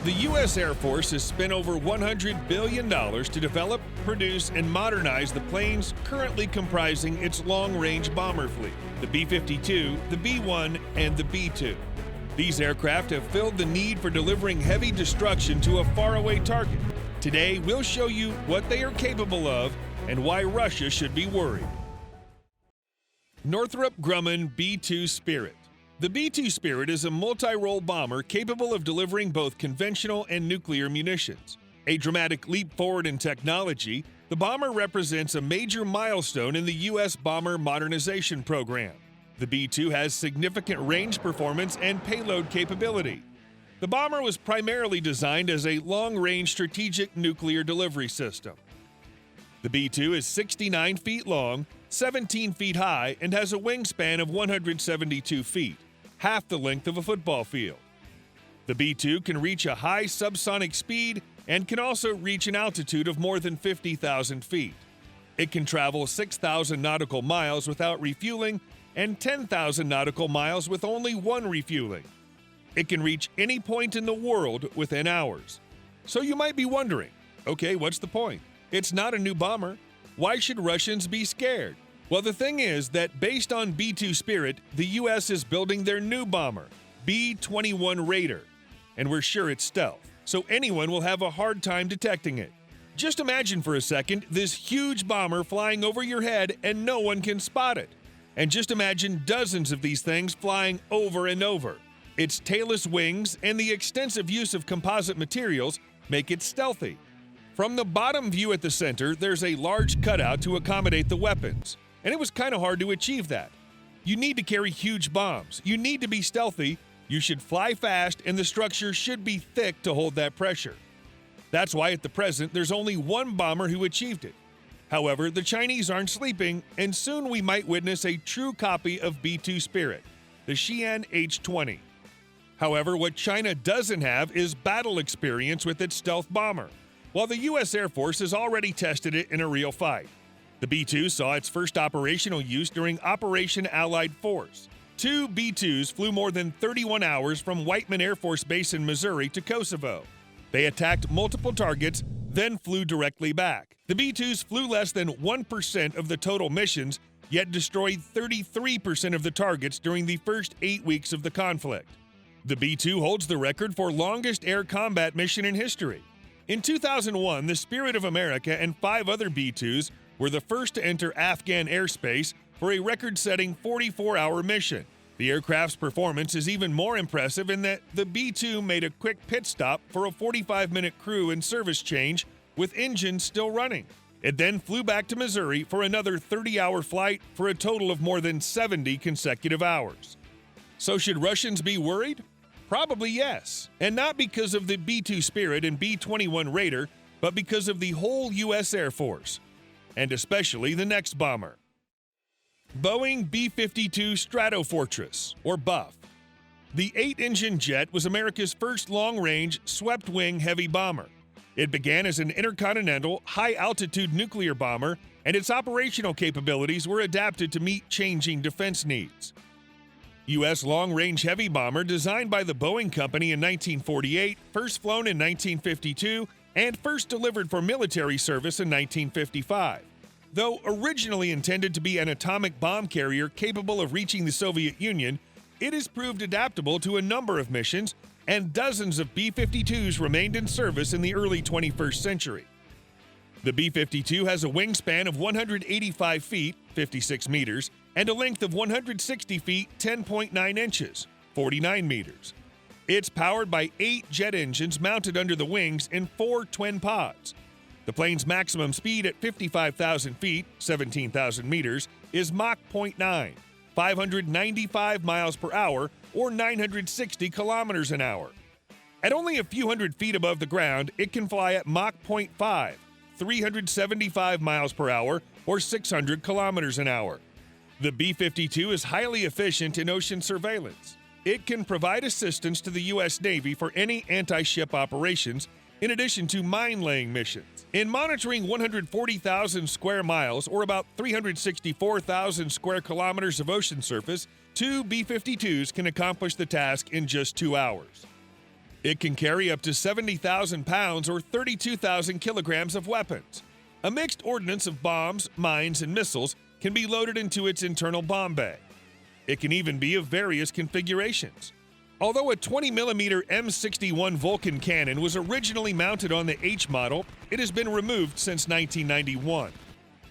The U.S. Air Force has spent over $100 billion to develop, produce, and modernize the planes currently comprising its long-range bomber fleet, the B-52, the B-1, and the B-2. These aircraft have filled the need for delivering heavy destruction to a faraway target. Today, we'll show you what they are capable of and why Russia should be worried. Northrop Grumman B-2 Spirit. The B-2 Spirit is a multi-role bomber capable of delivering both conventional and nuclear munitions. A dramatic leap forward in technology, the bomber represents a major milestone in the U.S. bomber modernization program. The B-2 has significant range performance and payload capability. The bomber was primarily designed as a long-range strategic nuclear delivery system. The B-2 is 69 feet long, 17 feet high, and has a wingspan of 172 feet, half the length of a football field. The B-2 can reach a high subsonic speed and can also reach an altitude of more than 50,000 feet. It can travel 6,000 nautical miles without refueling and 10,000 nautical miles with only one refueling. It can reach any point in the world within hours. So you might be wondering, okay, what's the point? It's not a new bomber. Why should Russians be scared? Well, the thing is that based on B-2 Spirit, the U.S. is building their new bomber, B-21 Raider, and we're sure it's stealth, so anyone will have a hard time detecting it. Just imagine for a second this huge bomber flying over your head and no one can spot it. And just imagine dozens of these things flying over and over. Its tailless wings and the extensive use of composite materials make it stealthy. From the bottom view at the center, there's a large cutout to accommodate the weapons. And it was kind of hard to achieve that. You need to carry huge bombs. You need to be stealthy. You should fly fast, and the structure should be thick to hold that pressure. That's why at the present, there's only one bomber who achieved it. However, the Chinese aren't sleeping, and soon we might witness a true copy of B-2 Spirit, the Xi'an H-20. However, what China doesn't have is battle experience with its stealth bomber, while the U.S. Air Force has already tested it in a real fight. The B-2 saw its first operational use during Operation Allied Force. Two B-2s flew more than 31 hours from Whiteman Air Force Base in Missouri to Kosovo. They attacked multiple targets, then flew directly back. The B-2s flew less than 1% of the total missions, yet destroyed 33% of the targets during the first 8 weeks of the conflict. The B-2 holds the record for longest air combat mission in history. In 2001, the Spirit of America and 5 other B-2s were the first to enter Afghan airspace for a record-setting 44-hour mission. The aircraft's performance is even more impressive in that the B-2 made a quick pit stop for a 45-minute crew and service change with engines still running. It then flew back to Missouri for another 30-hour flight for a total of more than 70 consecutive hours. So should Russians be worried? Probably yes, and not because of the B-2 Spirit and B-21 Raider, but because of the whole U.S. Air Force, and especially the next bomber. Boeing B-52 Stratofortress, or BUF. The 8-engine jet was America's first long-range, swept-wing heavy bomber. It began as an intercontinental, high-altitude nuclear bomber, and its operational capabilities were adapted to meet changing defense needs. U.S. long-range heavy bomber designed by the Boeing Company in 1948, first flown in 1952, and first delivered for military service in 1955. Though originally intended to be an atomic bomb carrier capable of reaching the Soviet Union, it has proved adaptable to a number of missions, and dozens of B-52s remained in service in the early 21st century. The B-52 has a wingspan of 185 feet, 56 meters, and a length of 160 feet, 10.9 inches, 49 meters. It's powered by 8 jet engines mounted under the wings in 4 twin pods. The plane's maximum speed at 55,000 feet, 17,000 meters, is Mach 0.9, 595 miles per hour, or 960 kilometers an hour. At only a few hundred feet above the ground, it can fly at Mach 0.5, 375 miles per hour, or 600 kilometers an hour. The B-52 is highly efficient in ocean surveillance. It can provide assistance to the U.S. Navy for any anti-ship operations, in addition to mine-laying missions. In monitoring 140,000 square miles, or about 364,000 square kilometers of ocean surface, 2 B-52s can accomplish the task in just 2 hours. It can carry up to 70,000 pounds or 32,000 kilograms of weapons. A mixed ordnance of bombs, mines, and missiles can be loaded into its internal bomb bay. It can even be of various configurations. Although a 20mm M61 Vulcan cannon was originally mounted on the H model, it has been removed since 1991.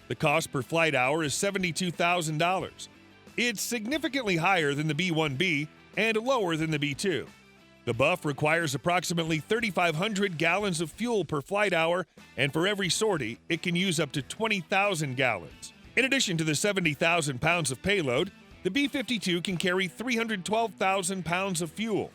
The cost per flight hour is $72,000. It's significantly higher than the B-1B and lower than the B-2. The Buff requires approximately 3,500 gallons of fuel per flight hour, and for every sortie, it can use up to 20,000 gallons. In addition to the 70,000 pounds of payload, the B-52 can carry 312,000 pounds of fuel.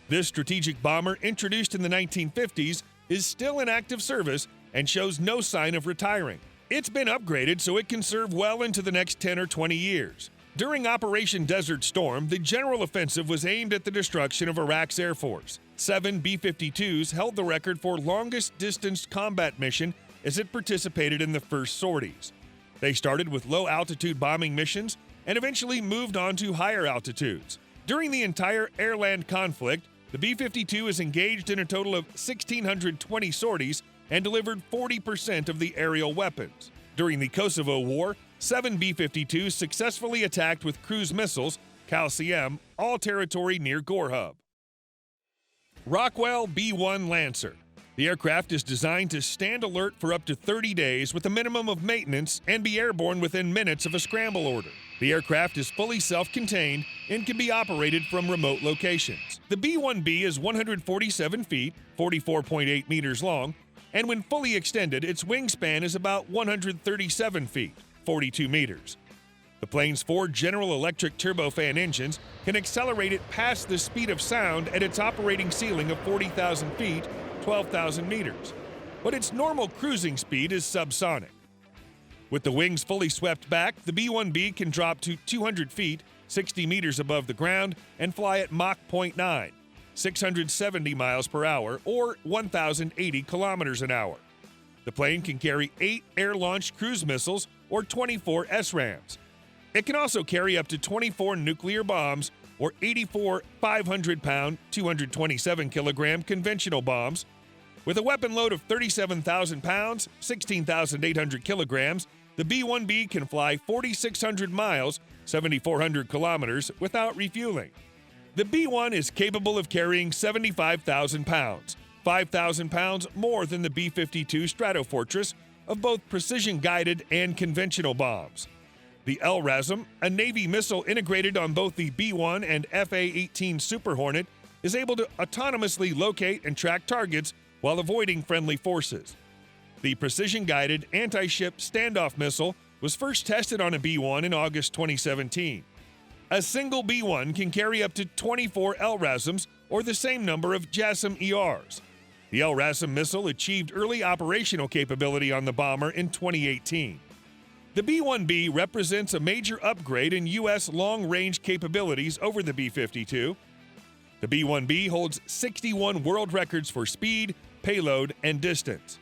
This strategic bomber, introduced in the 1950s, is still in active service and shows no sign of retiring. It's been upgraded so it can serve well into the next 10 or 20 years. During Operation Desert Storm, the general offensive was aimed at the destruction of Iraq's Air Force. 7 B-52s held the record for longest distance combat mission as it participated in the first sorties. They started with low-altitude bombing missions and eventually moved on to higher altitudes. During the entire air-land conflict, the B-52 is engaged in a total of 1,620 sorties and delivered 40% of the aerial weapons. During the Kosovo War, 7 B-52s successfully attacked with cruise missiles, Calcium, all territory near Gorhub. Rockwell B-1 Lancer. The aircraft is designed to stand alert for up to 30 days with a minimum of maintenance and be airborne within minutes of a scramble order. The aircraft is fully self-contained and can be operated from remote locations. The B-1B is 147 feet, 44.8 meters long, and when fully extended, its wingspan is about 137 feet, 42 meters. The plane's 4 General Electric turbofan engines can accelerate it past the speed of sound at its operating ceiling of 40,000 feet, 12,000 meters, but its normal cruising speed is subsonic. With the wings fully swept back, the B-1B can drop to 200 feet, 60 meters above the ground, and fly at Mach 0.9, 670 miles per hour, or 1,080 kilometers an hour. The plane can carry 8 air-launched cruise missiles or 24 SRAMs. It can also carry up to 24 nuclear bombs or 84 500-pound, 227-kilogram conventional bombs. With a weapon load of 37,000 pounds, 16,800 kilograms, the B-1B can fly 4,600 miles, 7,400 kilometers, without refueling. The B-1 is capable of carrying 75,000 pounds, 5,000 pounds more than the B-52 Stratofortress, of both precision-guided and conventional bombs. The LRASM, a Navy missile integrated on both the B-1 and FA-18 Super Hornet, is able to autonomously locate and track targets while avoiding friendly forces. The precision-guided anti-ship standoff missile was first tested on a B-1 in August 2017. A single B-1 can carry up to 24 LRASMs, or the same number of JASSM-ERs. The LRASM missile achieved early operational capability on the bomber in 2018. The B-1B represents a major upgrade in U.S. long-range capabilities over the B-52. The B-1B holds 61 world records for speed, payload, and distance.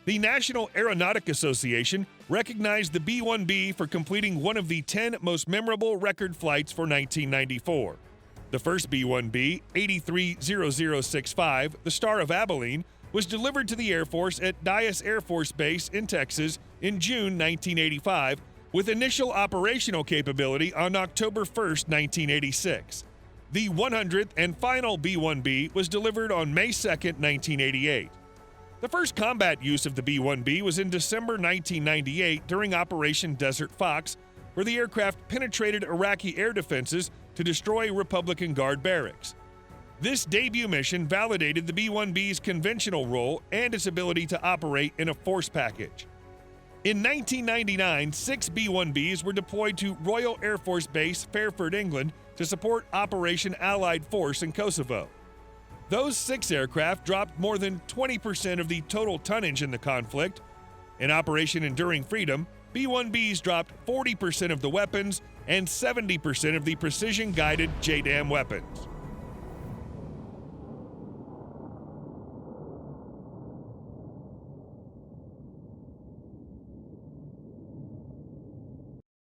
The National Aeronautic Association recognized the B-1B for completing one of the 10 most memorable record flights for 1994. The first B-1B, 830065, the Star of Abilene, was delivered to the Air Force at Dyess Air Force Base in Texas in June 1985, with initial operational capability on October 1, 1986. The 100th and final B-1B was delivered on May 2, 1988. The first combat use of the B-1B was in December 1998 during Operation Desert Fox, where the aircraft penetrated Iraqi air defenses to destroy Republican Guard barracks. This debut mission validated the B-1B's conventional role and its ability to operate in a force package. In 1999, 6 B-1Bs were deployed to Royal Air Force Base, Fairford, England, to support Operation Allied Force in Kosovo. Those 6 aircraft dropped more than 20% of the total tonnage in the conflict. In Operation Enduring Freedom, B-1Bs dropped 40% of the weapons and 70% of the precision-guided JDAM weapons.